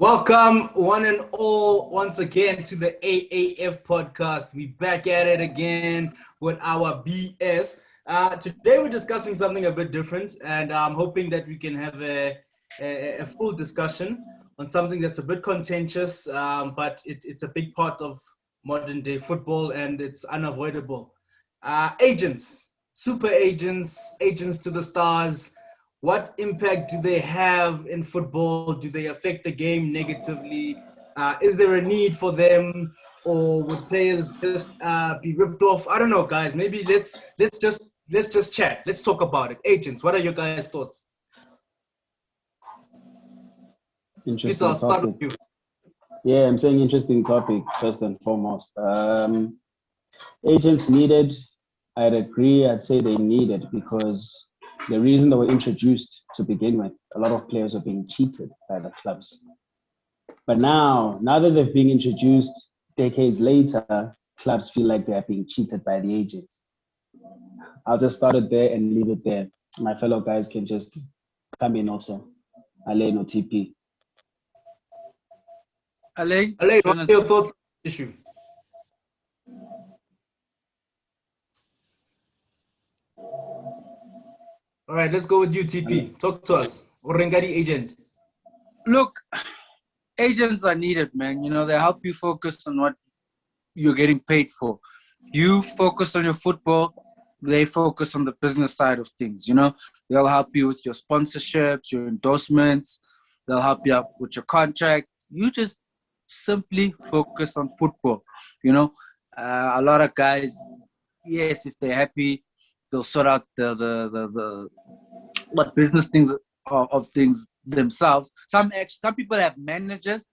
Welcome, one and all, once again to the AAF podcast. We back at it again with our BS. Today we're discussing something a bit different, and I'm hoping that we can have a full discussion on something that's a bit contentious, but it's a big part of modern day football, and it's unavoidable. Agents, super agents, agents to the stars. What impact do they have in football? Do they affect the game negatively? Is there a need for them, or would players just be ripped off? I don't know, guys. Maybe let's just chat. Let's talk about it. Agents, what are your guys' thoughts? Lisa, Interesting I'll start topic. with you. Yeah, I'm saying interesting topic first and foremost. Agents needed, I'd agree, I'd say they needed because the reason they were introduced to begin with, a lot of players are being cheated by the clubs. But now that they've been introduced decades later, clubs feel like they're being cheated by the agents. I'll just start it there and leave it there. My fellow guys can just come in also. Alain or TP. Alain, Alain, what are your thoughts on the issue? All right, let's go with you, TP. Talk to us. Orengadi agent. look, agents are needed, man. You know, they help you focus on what you're getting paid for. You focus on your football, they focus on the business side of things. You know, they'll help you with your sponsorships, your endorsements, they'll help you out with your contract. You just simply focus on football. You know, a lot of guys, yes, if they're happy, they'll sort out the what business things of things themselves. Some people have managers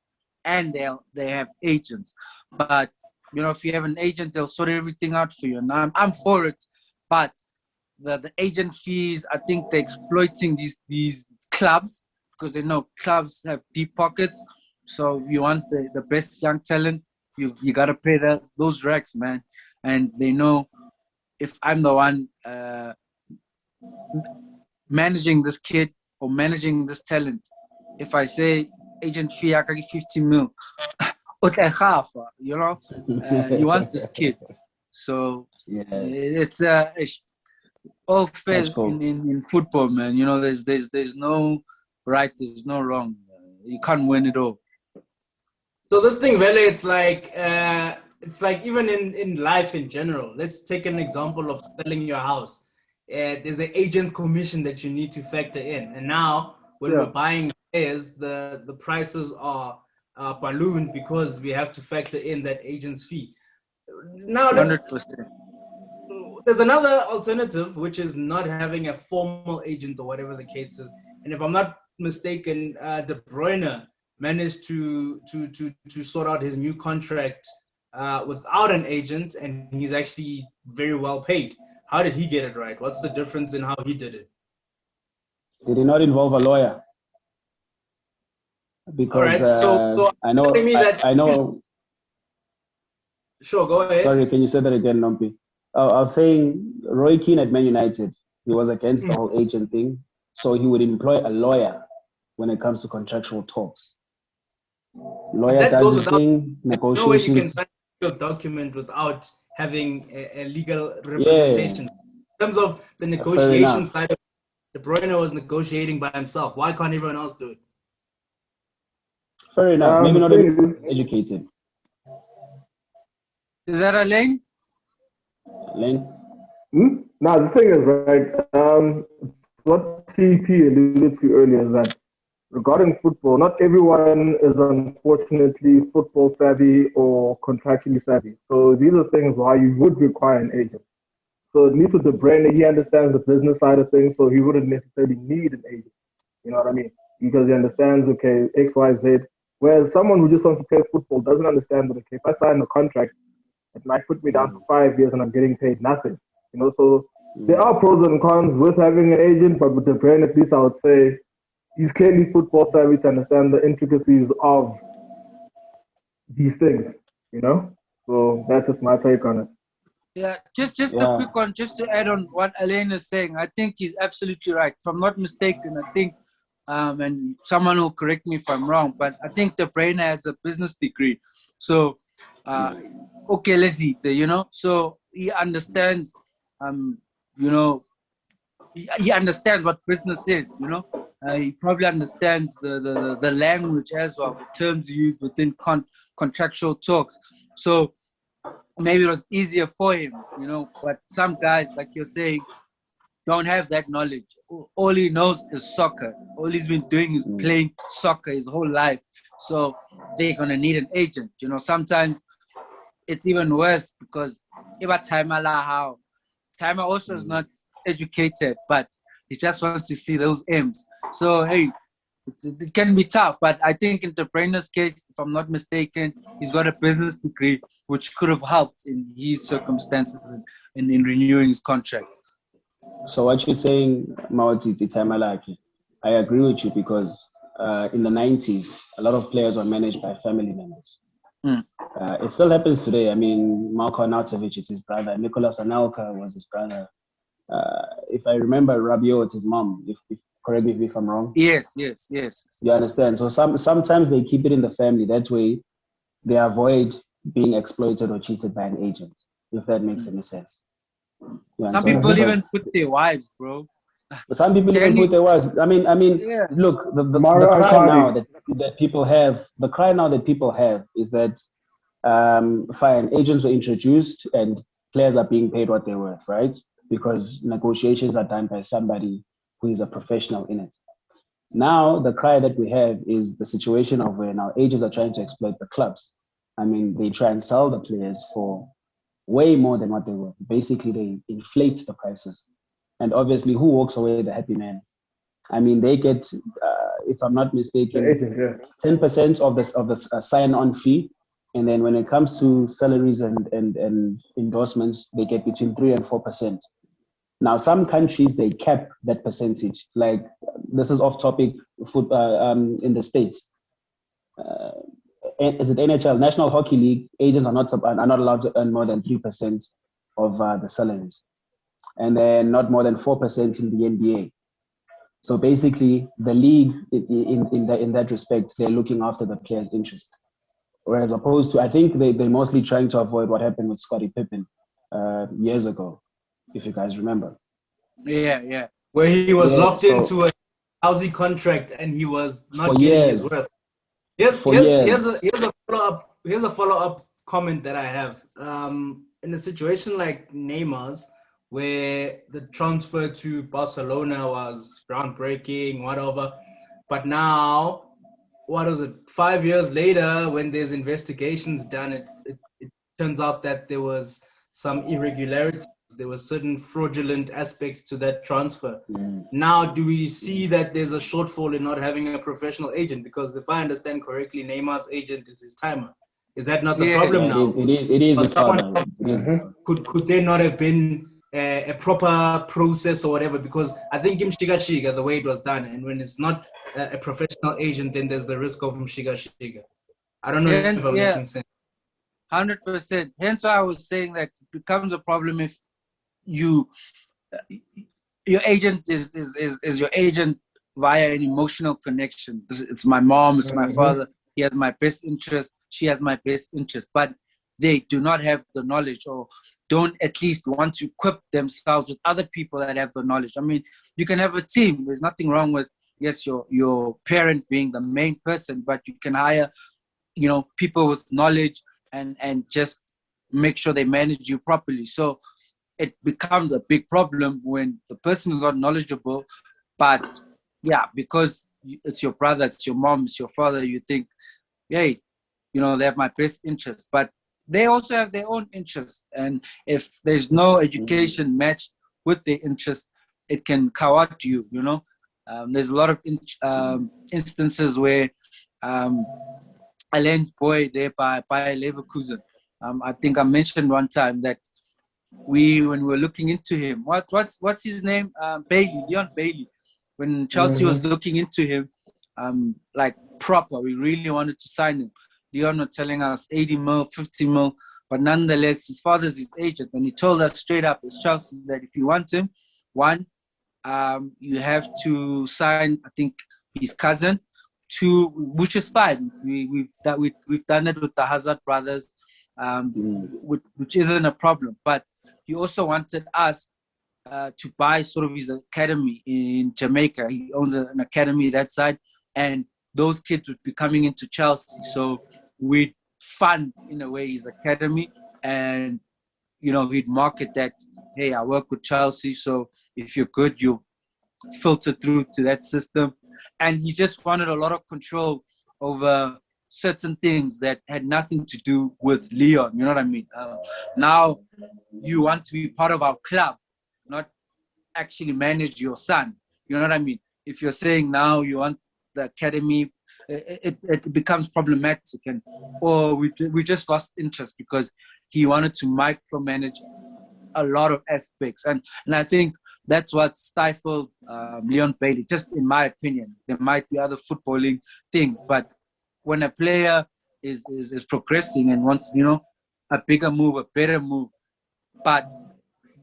and they have agents. But you know, if you have an agent, they'll sort everything out for you. And I'm for it. But the agent fees, I think they're exploiting these clubs because they know clubs have deep pockets. So you want the best young talent, you gotta pay those racks, man. And they know if I'm the one managing this kid or managing this talent, if I say agent fee, I can get 15 mil. You know, you want this kid. So Yeah, it's all fair that's cool. in football, man. You know, there's no right, there's no wrong. You can't win it all. So this thing, Vele, it's like even in life in general. Let's take an example of selling your house. There's an agent's commission that you need to factor in, and now when we're Yeah, buying shares, the prices are ballooned because we have to factor in that agent's fee. Now let's 100%. there's another alternative, which is not having a formal agent or whatever the case is. And if I'm not mistaken, De Bruyne managed to sort out his new contract without an agent, and he's actually very well paid. How did he get it right? What's the difference in how he did it? Did it not involve a lawyer? All Because right. So I telling know, me that I know. sure, go ahead. Sorry, can you say that again, Lumpy? I was saying Roy Keane at Man United, he was against the whole agent thing, so he would employ a lawyer when it comes to contractual talks. But Lawyer that does goes his without. thing, There's no way you can negotiations. sign a legal document without having a legal Yeah, representation. In terms of the fair negotiation enough. side, De Bruyne was negotiating by himself. Why can't everyone else do it? Fair enough. Maybe The not thing everyone is, is educated. Is that Alain? Len? now the thing is, right? What TP alluded to earlier is that regarding football, not everyone is unfortunately football savvy or contractually savvy. So these are things why you would require an agent. So at least with the brain, he understands the business side of things, so he wouldn't necessarily need an agent. You know what I mean? Because he understands, okay, X, Y, Z. Whereas someone who just wants to play football doesn't understand that, okay, if I sign a contract, it might put me down for 5 years and I'm getting paid nothing. You know, so there Mm. are pros and cons with having an agent, but with the brain, at least I would say he's clearly football savvy to understand the intricacies of these things, you know? So that's just my take on it. Yeah, just a Yeah, quick one, just to add on what Alain is saying. I think he's absolutely right. If I'm not mistaken, I think and someone will correct me if I'm wrong, but I think De Bruyne has a business degree. So, okay, let's eat, So he understands, you know, he understands what business is. He probably understands the language as well, the terms used within contractual talks. So maybe it was easier for him. But some guys, like you're saying, don't have that knowledge. All he knows is soccer. All he's been doing is playing soccer his whole life. So they're gonna need an agent. Sometimes it's even worse because Timer also is not educated, but he just wants to see those M's. So hey, it can be tough. But I think in De Bruyne's case, if I'm not mistaken, he's got a business degree, which could have helped in his circumstances in renewing his contract. So what you're saying, Mawati Tamalaki, I agree with you because in the 90s, a lot of players were managed by family members. It still happens today. I mean, Marko Arnautovic is his brother. Nicolas Anelka was his brother. If I remember, Rabiot, his mom. If correct me if I'm wrong. Yes. You understand? So sometimes they keep it in the family. That way, they avoid being exploited or cheated by an agent. If that makes any sense. Some people even put their wives, bro. Some people even put their wives. I mean, yeah. Look, the cry now that people have, the cry now that people have is that fine, agents were introduced and players are being paid what they're worth, right? Because negotiations are done by somebody who is a professional in it. Now, the cry that we have is the situation of where now agents are trying to exploit the clubs. I mean, they try and sell the players for way more than what they were. Basically, they inflate the prices. And obviously, who walks away the happy man? I mean, they get, if I'm not mistaken, 10% of the sign-on fee. And then when it comes to salaries and endorsements, they get between 3 and 4%. Now, some countries, they cap that percentage. Like, this is off topic in the States. Is it NHL, National Hockey League, agents are not allowed to earn more than 3% of the salaries. And then not more than 4% in the NBA. So basically, the league, in that respect, they're looking after the player's interest. Whereas opposed to, I think they're mostly trying to avoid what happened with Scottie Pippen years ago, if you guys remember. Yeah. Where he was locked into a lousy contract and he was not getting his worth. Here's a follow-up comment that I have. In a situation like Neymar's, where the transfer to Barcelona was groundbreaking, whatever, but now, what is it? 5 years later, when there's investigations done, it turns out that there was some irregularities. There were certain fraudulent aspects to that transfer. Now, do we see that there's a shortfall in not having a professional agent? Because if I understand correctly, Neymar's agent is his timer. Is that not the problem now? It is Could there not have been a proper process or whatever? Because I think Shiga, the way it was done, and when it's not a professional agent, then there's the risk of Shiga. I don't know if I'm making sense. 100%. Hence why I was saying that it becomes a problem if your agent is your agent via an emotional connection. It's my mom, it's my father. He has my best interest. She has my best interest. But they do not have the knowledge or don't at least want to equip themselves with other people that have the knowledge. I mean, you can have a team. There's nothing wrong with, yes, your parent being the main person, but you can hire, people with knowledge and just make sure they manage you properly. So it becomes a big problem when the person is not knowledgeable, but because it's your brother, it's your mom, it's your father, you think, hey, they have my best interest, but they also have their own interests. And if there's no education matched with their interest, it can cow out you, There's a lot of instances where Alain's boy there by Leverkusen, I think I mentioned one time that when we were looking into him, what's his name? Leon Bailey. When Chelsea was looking into him, like proper, we really wanted to sign him. Leon was telling us 80 mil, 50 mil, but nonetheless, his father's his agent, and he told us straight up as Chelsea that if you want him, you have to sign, I think his cousin, to which is fine. We've done it with the Hazard brothers, which isn't a problem. But he also wanted us to buy sort of his academy in Jamaica. He owns an academy that side, and those kids would be coming into Chelsea. So we'd fund, in a way, his academy, and he'd market that, hey, I work with Chelsea, so if you're good, you filter through to that system. And he just wanted a lot of control over certain things that had nothing to do with Leon. You know what I mean? Now you want to be part of our club, not actually manage your son. You know what I mean? If you're saying now you want the academy, it becomes problematic, or we just lost interest because he wanted to micromanage a lot of aspects, and I think that's what stifled Leon Bailey. Just in my opinion, there might be other footballing things, but when a player is progressing and wants a bigger move, a better move, but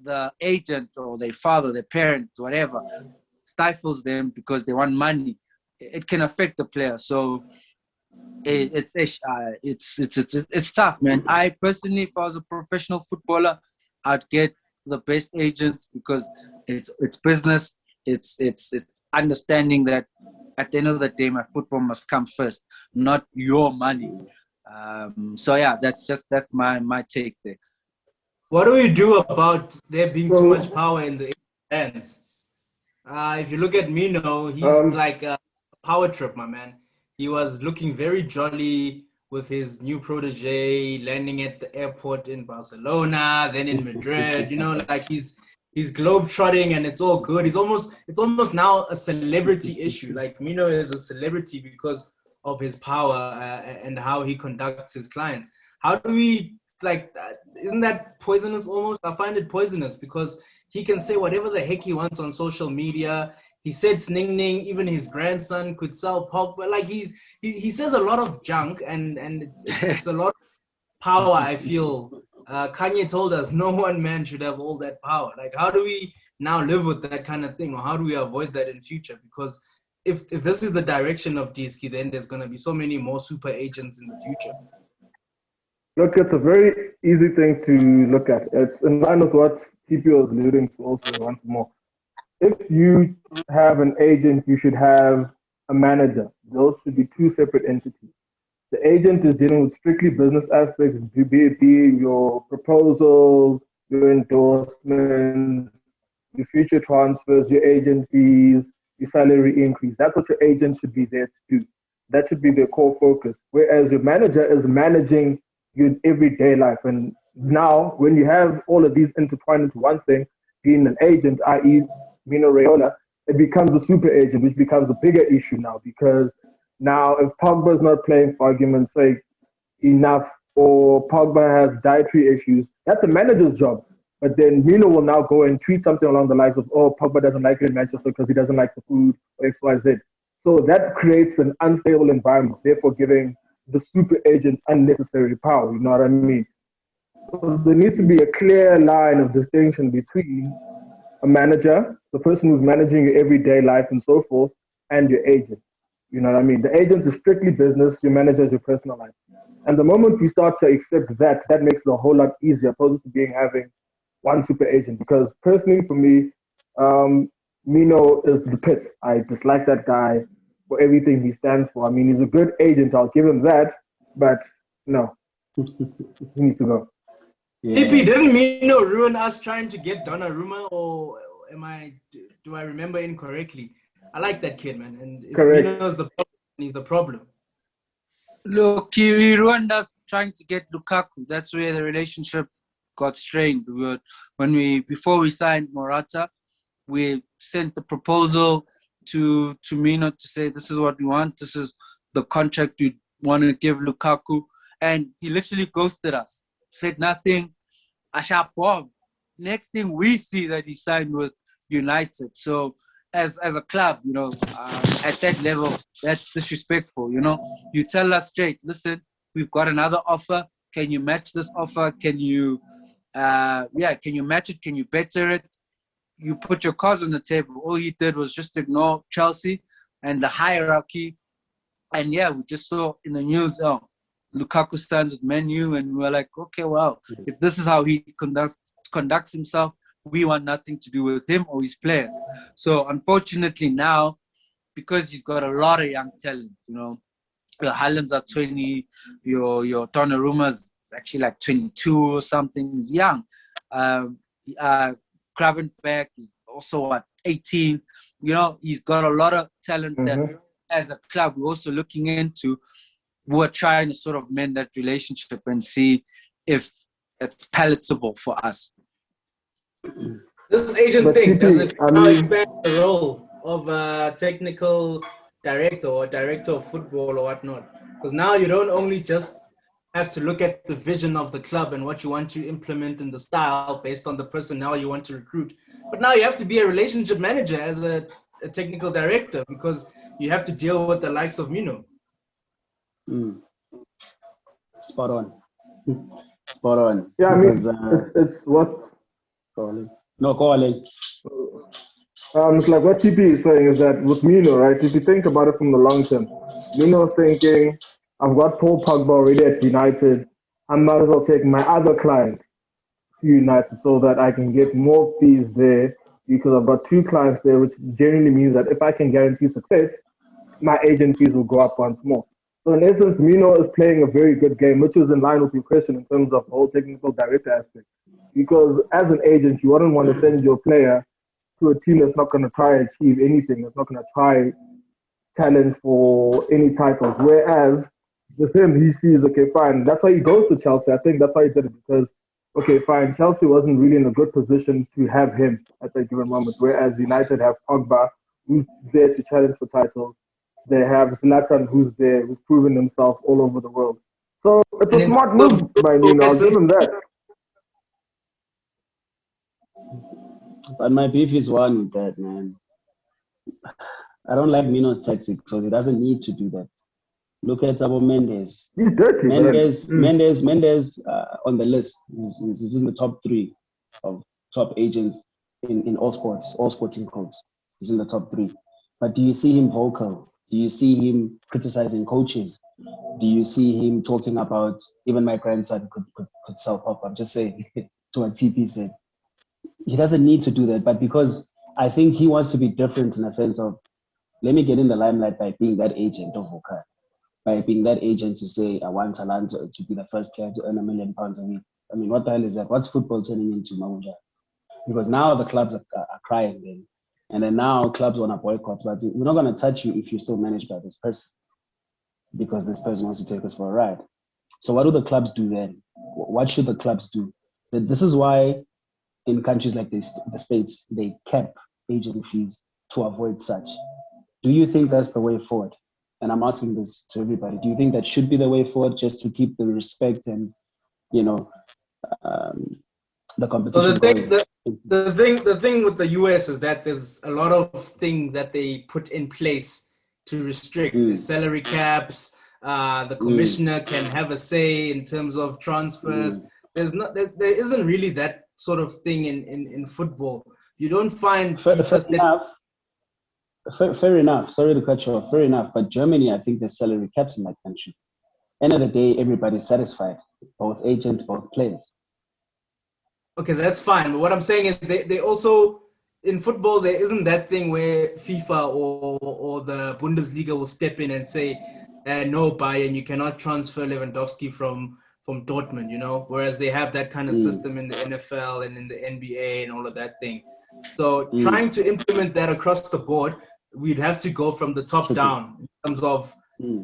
the agent or their father, their parent, whatever, stifles them because they want money, it can affect the player. So it's tough, man. I personally, if I was a professional footballer, I'd get the best agents because it's business. It's understanding that at the end of the day, my football must come first, not your money. So yeah, that's my take there. What do we do about there being too much power in the hands? If you look at Mino, he's like a power trip, my man. He was looking very jolly with his new protege, landing at the airport in Barcelona, then in Madrid. Like he's globe-trotting and it's all good. It's almost now a celebrity issue. Like Mino is a celebrity because of his power and how he conducts his clients. How do we isn't that poisonous almost? I find it poisonous because he can say whatever the heck he wants on social media. He said Ning Ning, even his grandson could sell Pogba. Like he says a lot of junk and it's a lot of power, I feel. Kanye told us no one man should have all that power. Like, how do we now live with that kind of thing? Or how do we avoid that in future? Because if this is the direction of DSK, then there's going to be so many more super agents in the future. Look, it's a very easy thing to look at. It's in line with what TPO is alluding to also once more. If you have an agent, you should have a manager. Those should be two separate entities. The agent is dealing with strictly business aspects, be it your proposals, your endorsements, your future transfers, your agent fees, your salary increase. That's what your agent should be there to do. That should be their core focus. Whereas your manager is managing your everyday life. And now, when you have all of these intertwined into one thing, being an agent, i.e., Mino Raiola, it becomes a super agent, which becomes a bigger issue now because now if Pogba is not playing, for argument's sake, enough, or Pogba has dietary issues, that's a manager's job. But then Mino will now go and tweet something along the lines of, oh, Pogba doesn't like it in Manchester because he doesn't like the food, or X, Y, Z. So that creates an unstable environment, therefore giving the super agent unnecessary power, you know what I mean? So there needs to be a clear line of distinction between a manager, the person who's managing your everyday life and so forth, and your agent. You know what I mean? The agent is strictly business, your manager is your personal life. And the moment we start to accept that, that makes it a whole lot easier, opposed to having one super agent. Because personally, for me, Mino is the pit. I dislike that guy for everything he stands for. I mean, he's a good agent, I'll give him that, but no, he needs to go. Yeah. TP, didn't Mino ruin us trying to get Donnarumma, or do I remember incorrectly? I like that kid, man. And if Mino's the problem, he's the problem. Look, he ruined us trying to get Lukaku. That's where the relationship got strained. Before we signed Morata, we sent the proposal to Mino to say, this is what we want. This is the contract we want to give Lukaku. And he literally ghosted us. Said nothing. Asha bomb. Next thing we see that he signed with United. So as a club, at that level, that's disrespectful. You tell us straight, listen, we've got another offer. Can you match this offer? Can you match it? Can you better it? You put your cards on the table. All he did was just ignore Chelsea and the hierarchy. And yeah, we just saw in the news, Lukaku stands with Man U, and we're like, okay, wow, if this is how he conducts himself, we want nothing to do with him or his players. So unfortunately now, because he's got a lot of young talent, your Highlands are 20, your Donnarumma's is actually like 22 or something. He's young. Gravenberch is also 18. He's got a lot of talent that as a club we're also looking into. We're trying to sort of mend that relationship and see if it's palatable for us. This agent But thing, does TP, it now expand the role of a technical director or director of football or whatnot? Because now you don't only just have to look at the vision of the club and what you want to implement in the style based on the personnel you want to recruit, but now you have to be a relationship manager as a technical director, because you have to deal with the likes of Mino. Spot on. Spot on. Yeah, I mean, Because, it's what. No, go on. It's like what TP is saying is that with Mino, right? If you think about it from the long term, Mino's thinking, I've got Paul Pogba already at United. I might as well take my other client to United so that I can get more fees there, because I've got two clients there, which generally means that if I can guarantee success, my agent fees will go up once more. So in essence, Mino is playing a very good game, which is in line with your question in terms of the whole technical director aspect. Because as an agent, you wouldn't want to send your player to a team that's not going to try to achieve anything, that's not going to try challenge for any titles. Whereas with him, he sees, okay, fine. That's why he goes to Chelsea. I think that's why he did it, because, okay, fine, Chelsea wasn't really in a good position to have him at that given moment. Whereas United have Pogba, who's there to challenge for titles. They have Zlatan, who's there, who's proven himself all over the world. So it's a smart move by Mino. I'll give him that. But my beef is one with that, man. I don't like Mino's tactics, because he doesn't need to do that. Look at Sabo Mendes. He's dirty, Mendes on the list. He's in the top 3 of top agents in all sports, all sporting codes. He's in the top 3. But do you see him vocal? Do you see him criticizing coaches? Do you see him talking about, even my grandson could self-help? I'm just saying, to what TP said. He doesn't need to do that, but because I think he wants to be different in a sense of, let me get in the limelight by being that agent of Vocal, by being that agent to say, I want Atalanta to be the first player to earn £1 million a week. I mean, what the hell is that? What's football turning into, Mabuja? Because now the clubs are crying then. And then now clubs want to boycott, but we're not going to touch you if you're still managed by this person, because this person wants to take us for a ride. So what do the clubs do then? What should the clubs do? This is why in countries like this, the States, they cap agent fees to avoid such. Do you think that's the way forward? And I'm asking this to everybody. Do you think that should be the way forward, just to keep the respect and, the competition going? The thing with the US is that there's a lot of things that they put in place to restrict the salary caps. The commissioner can have a say in terms of transfers. There isn't really that sort of thing in football. You don't find fair enough. Sorry to cut you off. Fair enough. But Germany, I think there's salary caps in that country. End of the day, everybody's satisfied, both agents, both players. Okay, that's fine. But what I'm saying is they also, in football, there isn't that thing where FIFA or the Bundesliga will step in and say, no, Bayern, you cannot transfer Lewandowski from Dortmund, whereas they have that kind of system in the NFL and in the NBA and all of that thing. So trying to implement that across the board, we'd have to go from the top down in terms of,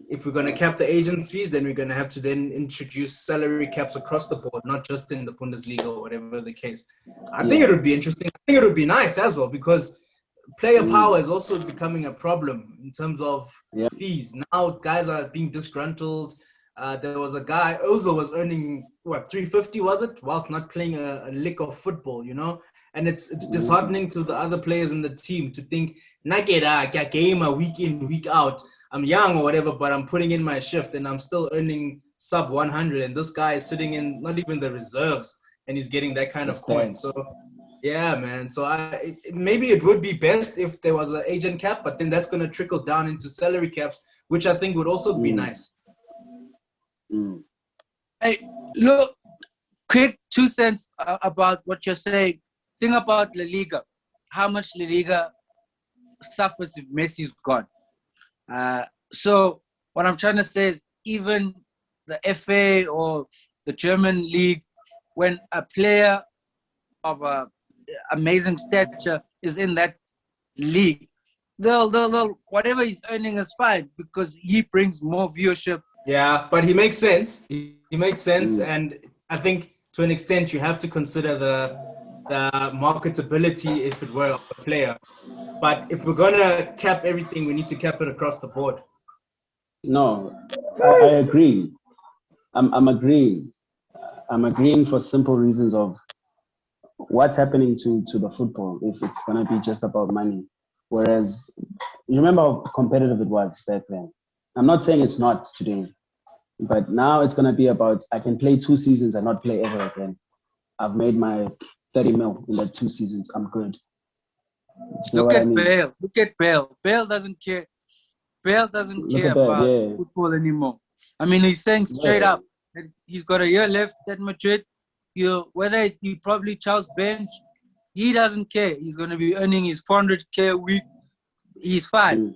if we're going to cap the agents' fees, then we're going to have to then introduce salary caps across the board, not just in the Bundesliga or whatever the case. I think it would be interesting. I think it would be nice as well, because player power is also becoming a problem in terms of fees. Now guys are being disgruntled. There was a guy, Ozil was earning, $350 was it? Whilst not playing a lick of football, And it's disheartening to the other players in the team to think, Nakeda, game a week in, week out. I'm young or whatever, but I'm putting in my shift and I'm still earning sub 100. And this guy is sitting in not even the reserves and he's getting that kind of coin. So Yeah, man. So maybe it would be best if there was an agent cap, but then that's going to trickle down into salary caps, which I think would also be Mm, nice. mm. Hey, look, quick 2 cents about what you're saying. Think about La Liga. How much La Liga suffers if Messi's gone. So what I'm trying to say is even the FA or the German league, when a player of amazing stature is in that league, they'll whatever he's earning is fine because he brings more viewership. Yeah, but he makes sense. He makes sense, Mm. and I think to an extent you have to consider the marketability, if it were, of the player. But if we're gonna cap everything, we need to cap it across the board. No, I agree. I'm agreeing. I'm agreeing for simple reasons of what's happening to the football if it's gonna be just about money. Whereas you remember how competitive it was back then. I'm not saying it's not today, but now it's gonna be about I can play 2 seasons and not play ever again. I've made my 30 mil in that 2 seasons. I'm good. Do you know Look what I at mean? Bale. Look at Bale. Bale doesn't care. Bale doesn't Look care at that, about yeah. football anymore. I mean, he's saying straight Yeah. up that he's got a year left at Madrid. Whether he probably Charles bench, he doesn't care. He's going to be earning his 400K a week. He's fine. Mm.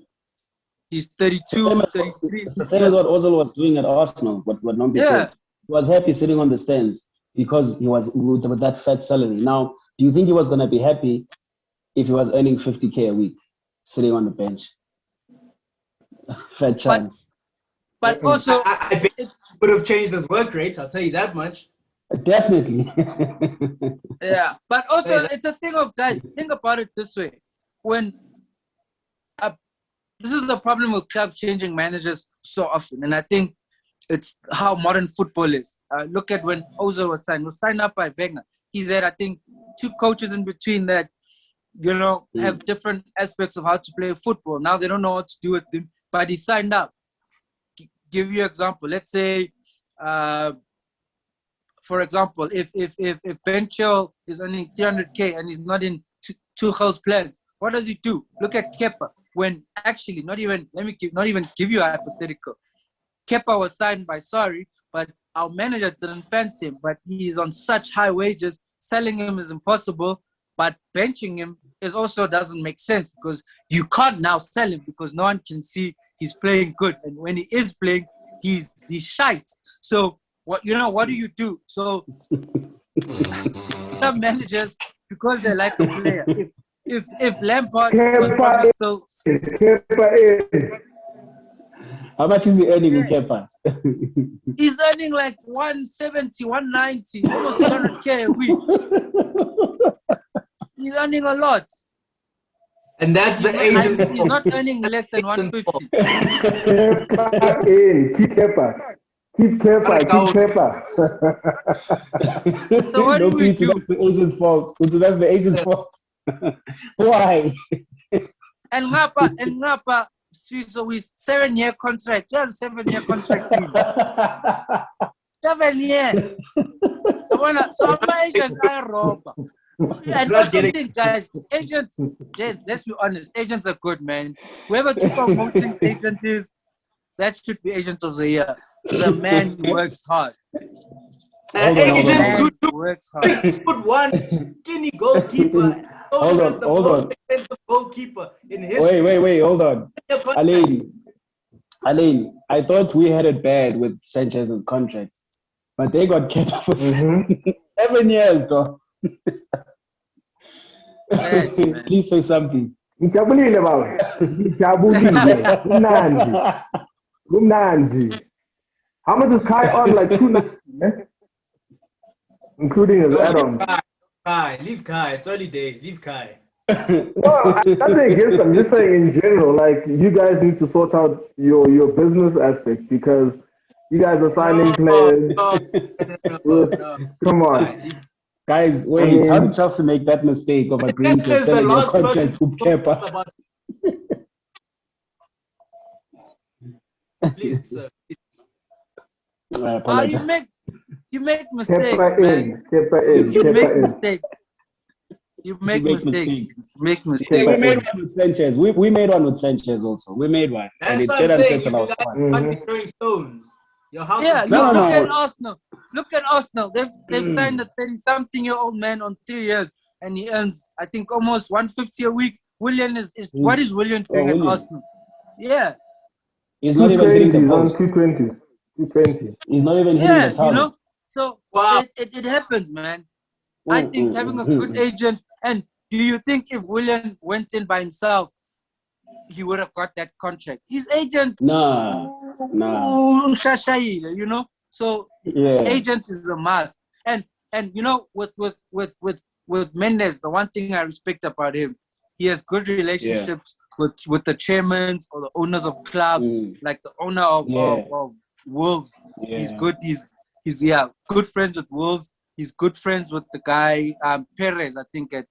He's Same 32, as, 33. it's the same as Yeah. what Ozil was doing at Arsenal, what Nombi said. Yeah. He was happy sitting on the stands because he was with that fat salary. Now, do you think he was going to be happy if he was earning 50K a week sitting on the bench? Fat But chance. but also, I bet he would have changed his work rate. I'll tell you that much. Definitely. yeah. But I'll tell also, you that. it's a thing of, guys, think about it this way. When this is the problem with clubs changing managers so often. And I think it's how modern football is. Look at when Ozil was signed up by Wenger. He's had, I think, 2 coaches in between that, have different aspects of how to play football. Now they don't know what to do with him, but he signed up. Give you an example. Let's say, for example, if Ben Chilwell is earning 300K and he's not in Tuchel's plans, what does he do? Look at Kepa. When actually, not even give you a hypothetical. Kepa was signed by Sorry, but our manager didn't fancy him. But he's on such high wages, selling him is impossible. But benching him is also doesn't make sense because you can't now sell him because no one can see he's playing good, and when he is playing, he's shite. So what do you do? So some managers, because they like a player, if Lampard was probably still How much is he earning with yeah, Kepa? he's earning like 170, 190, almost 200K a week. He's earning a lot. And that's the agent's He's fault. not earning less than 150. Kepa in. Keep Kepa. Keep Kepa. Keep Kepa. So what No, do we Peter, do? that's the agent's fault. Peter, that's the agent's fault. Why? And Ngapa, so we 7-year contract. He has a 7-year contract. 7 years. So I'm an agent, I rob. And Not also getting think, guys, agents, let's be honest, agents are good, man. Whoever Tupac Moting's agent is, that should be agent of the year. The man works hard. Hold on, hold on, agent hold who on. Works hard. 6'1" skinny goalkeeper. Hold Known as on, the hold most on. expensive goalkeeper in history. Wait, hold on. Alain, I thought we had it bad with Sanchez's contract, but they got kept for 7 years, though. Bad, man. Please say something. Ngijabulile baba. Ngijabulile. Kumnandi. Kumnandi. How much is Kai on? Like 290, including his No, add-ons. leave Kai. It's early days. Leave Kai. No, nothing against them. I'm just saying in general, like you guys need to sort out your business aspect because you guys are signing players. No. Come Kai, on. leave. Guys, wait, I mean- how did Chelsea make that mistake of agreeing to a Is the 7-year last person contract to with talk Kepa? about. Please, sir. I apologize. You make mistakes, Kepa man. in. Kepa in. You Kepa make in. mistakes. You make make mistakes. mistakes. Make Yeah, mistakes. we made one with Sanchez. We made one with Sanchez also. We made one, and That's it what I'm did saying. unsettle You our guys squad. can't be throwing stones. Your house is Yeah, No, look no, at no. Arsenal. Look at Arsenal. They've signed a 30-something-year-old man on 3 years, and he earns, I think, almost 150 a week. William is what is William doing at William. Arsenal? Yeah, He's not even hitting the 220s on post. 220. 220. He's not even hitting the yeah, target. So wow. it happens, man. I think having a good agent, and do you think if William went in by himself, he would have got that contract? His agent, Nah. Shashaila, So Yeah. agent is a must. And with Mendes, the one thing I respect about him, he has good relationships with the chairmen or the owners of clubs, like the owner of Wolves. Yeah. He's good. He's good friends with Wolves. He's good friends with the guy Perez, I think at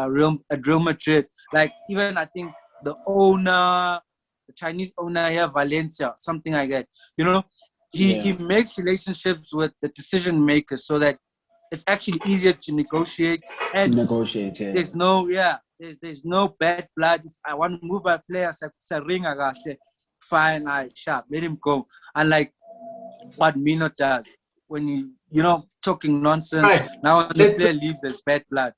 Real Madrid. Like even I think the owner, the Chinese owner here, Valencia, something like that. He makes relationships with the decision makers so that it's actually easier to negotiate. And there's no bad blood. If I want to move a player, fine, sharp, let him go. Unlike what Mino does when talking nonsense. Right. Now when the player leaves, there's bad blood.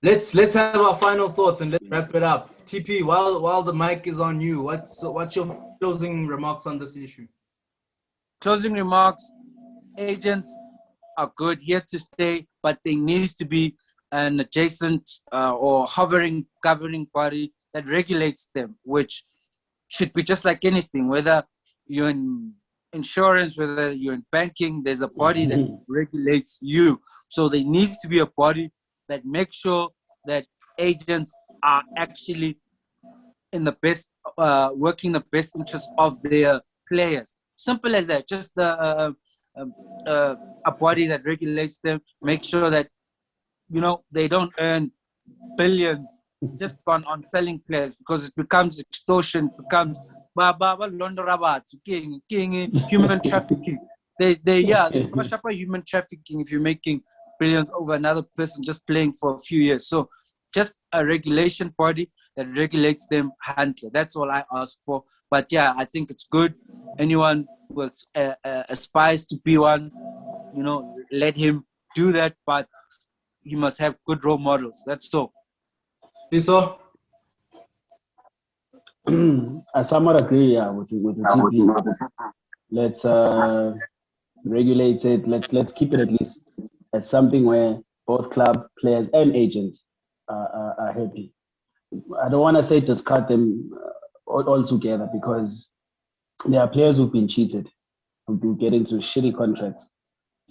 Let's have our final thoughts and let's wrap it up. TP, while the mic is on you, what's your closing remarks on this issue? Closing remarks: agents are good, here to stay, but there needs to be an adjacent or hovering governing body that regulates them, which should be just like anything, whether you're in insurance, whether you're in banking, there's a body that regulates you. So there needs to be a body that makes sure that agents are actually in the best, working the best interest of their players. Simple as that. Just a body that regulates them, make sure that they don't earn billions just on selling players, because it becomes extortion, it becomes human trafficking. They crush up human trafficking if you're making billions over another person just playing for a few years. So just a regulation body that regulates them handler. That's all I ask for. But yeah, I think it's good. Anyone who aspires to be one, let him do that, but he must have good role models. That's all. Liso? I somewhat agree with the TP. Let's regulate it. Let's keep it at least as something where both club players and agents are happy. I don't want to say discard them all together, because there are players who've been cheated, who do get into shitty contracts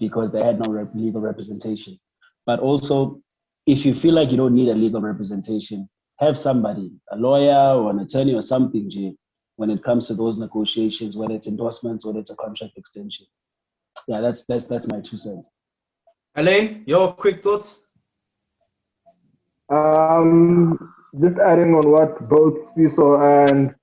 because they had no legal representation. But also, if you feel like you don't need a legal representation, have somebody, a lawyer or an attorney or something, Jay, when it comes to those negotiations, whether it's endorsements, whether it's a contract extension. Yeah, that's my 2 cents. Elaine, your quick thoughts? Just adding on what both Fiso and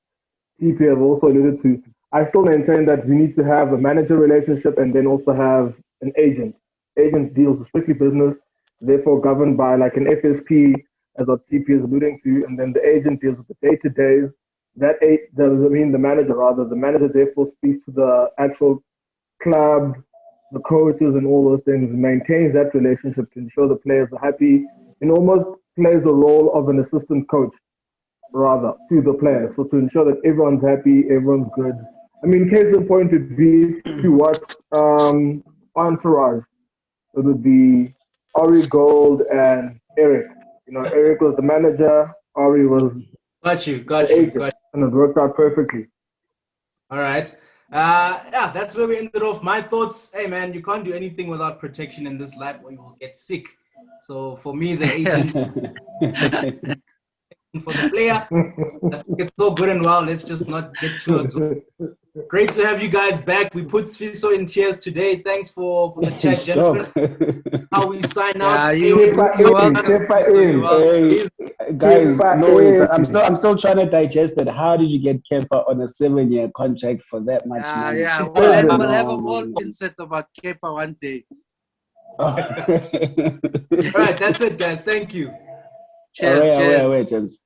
TP have also alluded to, I still maintain that we need to have a manager relationship and then also have an agent. Agent deals with strictly business, therefore governed by like an FSP, as what TP is alluding to, and then the agent deals with the day-to-days. The manager therefore speaks to the actual club, the coaches and all those things, maintains that relationship to ensure the players are happy, and almost plays the role of an assistant coach, rather, to the players. So to ensure that everyone's happy, everyone's good. I mean, case in point would be if you watch Entourage, it would be Ari Gold and Eric. Eric was the manager, Ari was Got you. and it worked out perfectly. All right. That's where we ended off. My thoughts, hey man, you can't do anything without protection in this life or you will get sick. So for me, the agent for the player, I think it's all good and well. Let's just not get too exhausted. Great to have you guys back. We put Fiso in tears today. Thanks for the chat, gentlemen. How we sign out. You're welcome. Hey, guys, no, I'm still trying to digest it. How did you get Kepa on a 7-year contract for that much money? We'll have a whole insight about Kepa one day. Oh. All right, that's it, guys. Thank you. Cheers, cheers. Away, gents.